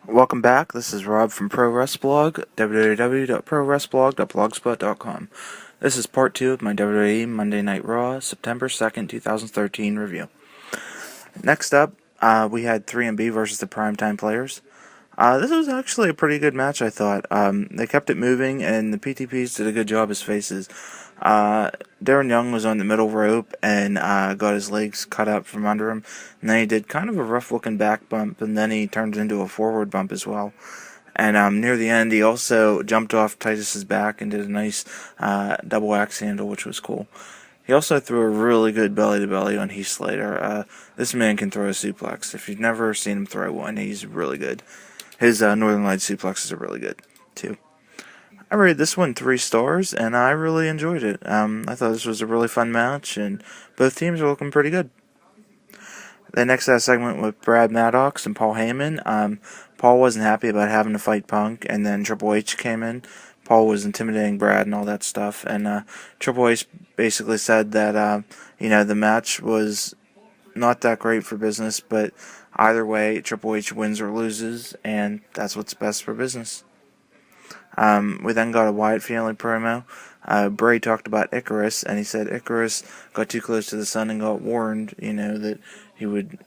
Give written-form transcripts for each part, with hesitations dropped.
Welcome back. This is Rob from ProWresBlog, www.ProWresBlog.blogspot.com. This is part 2 of my WWE Monday Night Raw, September 2nd, 2013 review. Next up, we had 3MB versus the Primetime Players. This was actually a pretty good match, I thought. They kept it moving, and the PTPs did a good job as faces. Darren Young was on the middle rope and got his legs cut up from under him. And then he did kind of a rough-looking back bump, and then he turned into a forward bump as well. And near the end, he also jumped off Titus's back and did a nice double axe handle, which was cool. He also threw a really good belly-to-belly on Heath Slater. This man can throw a suplex. If you've never seen him throw one, he's really good. His Northern Lights suplexes are really good, too. I rated this one 3 stars, and I really enjoyed it. I thought this was a really fun match, and both teams are looking pretty good. The next segment with Brad Maddox and Paul Heyman. Paul wasn't happy about having to fight Punk, and then Triple H came in. Paul was intimidating Brad and all that stuff, and Triple H basically said that the match was not that great for business, but either way, Triple H wins or loses, and that's what's best for business. We then got a Wyatt Family promo. Bray talked about Icarus, and he said Icarus got too close to the sun and got warned, that he would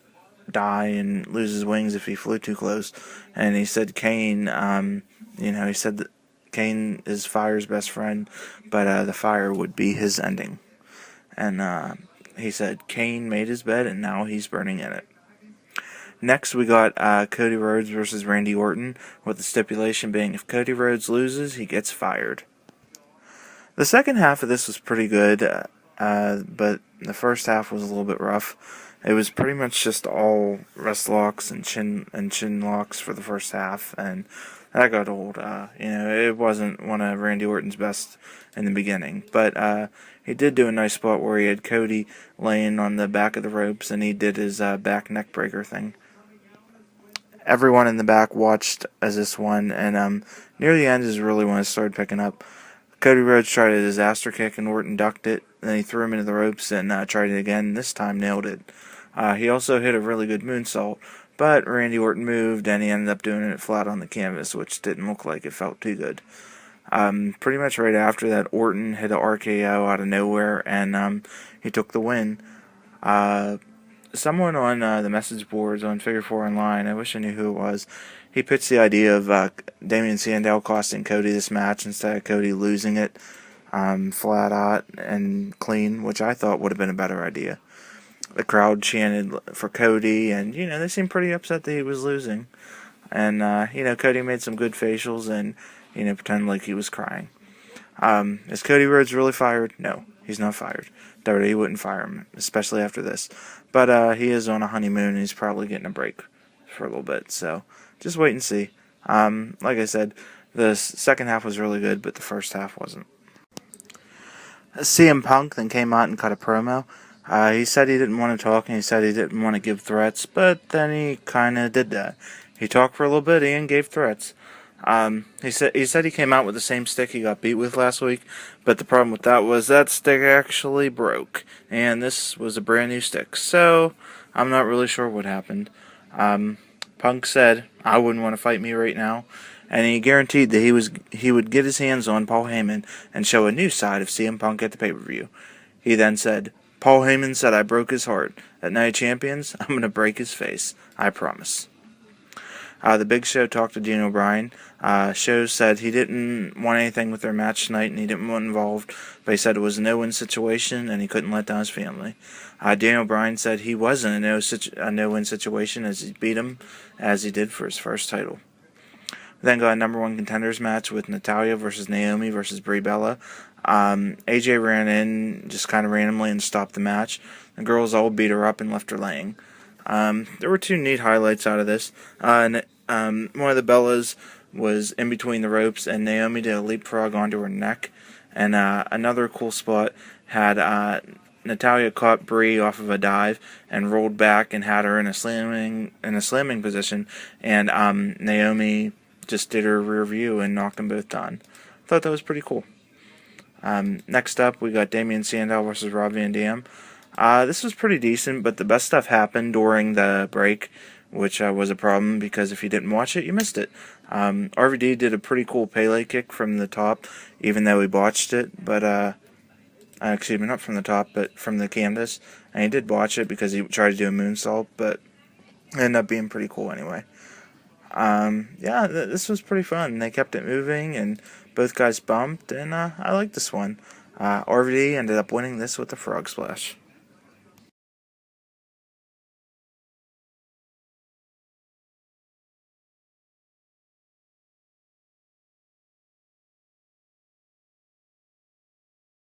die and lose his wings if he flew too close. And he said Kane, he said that Kane is Fire's best friend, but the Fire would be his ending. And he said Kane made his bed, and now he's burning in it. Next, we got Cody Rhodes versus Randy Orton, with the stipulation being if Cody Rhodes loses, he gets fired. The second half of this was pretty good, but the first half was a little bit rough. It was pretty much just all wrist locks and chin locks for the first half, and that got old. It wasn't one of Randy Orton's best in the beginning, but he did do a nice spot where he had Cody laying on the back of the ropes, and he did his back neck breaker thing. Everyone in the back watched as this won, and near the end is really when it started picking up. Cody Rhodes tried a disaster kick, and Orton ducked it. Then he threw him into the ropes and tried it again, and this time nailed it. He also hit a really good moonsault, but Randy Orton moved, and he ended up doing it flat on the canvas, which didn't look like it felt too good. Pretty much right after that, Orton hit a RKO out of nowhere, and he took the win. Someone on the message boards on Figure 4 Online, I wish I knew who it was, he pitched the idea of Damien Sandow costing Cody this match instead of Cody losing it flat out and clean, which I thought would have been a better idea. The crowd chanted for Cody, and, they seemed pretty upset that he was losing. And, Cody made some good facials and, pretended like he was crying. Is Cody Rhodes really fired? No, he's not fired. WWE wouldn't fire him, especially after this. But he is on a honeymoon, and he's probably getting a break for a little bit. So just wait and see. Like I said, the second half was really good, but the first half wasn't. CM Punk then came out and cut a promo. He said he didn't want to talk, and he said he didn't want to give threats, but then he kind of did that. He talked for a little bit and gave threats. He said he came out with the same stick he got beat with last week, but the problem with that was that stick actually broke, and this was a brand new stick, so I'm not really sure what happened. Punk said, I wouldn't want to fight me right now, and he guaranteed that he would get his hands on Paul Heyman and show a new side of CM Punk at the pay-per-view. He then said, Paul Heyman said I broke his heart. At Night of Champions, I'm going to break his face. I promise. The Big Show talked to Daniel Bryan. Show said he didn't want anything with their match tonight and he didn't want involved, but he said it was a no-win situation and he couldn't let down his family. Daniel Bryan said he was in a no-win situation as he beat him as he did for his first title. We then got a number 1 contenders match with Natalya versus Naomi versus Brie Bella. AJ ran in just kind of randomly and stopped the match. The girls all beat her up and left her laying. There were 2 neat highlights out of this. One of the Bellas was in between the ropes, and Naomi did a leapfrog onto her neck. And another cool spot had Natalya caught Brie off of a dive and rolled back and had her in a slamming position. And Naomi just did her rear view and knocked them both down. I thought that was pretty cool. Next up, we got Damien Sandow versus Rob Van Dam. This was pretty decent, but the best stuff happened during the break which was a problem because if you didn't watch it, you missed it. RVD did a pretty cool Pele kick from the top, even though he botched it, but excuse me, not from the top, but from the canvas, and he did botch it because he tried to do a moonsault, but it ended up being pretty cool anyway. Yeah, this was pretty fun. They kept it moving, and both guys bumped, and I liked this one. RVD ended up winning this with the frog splash.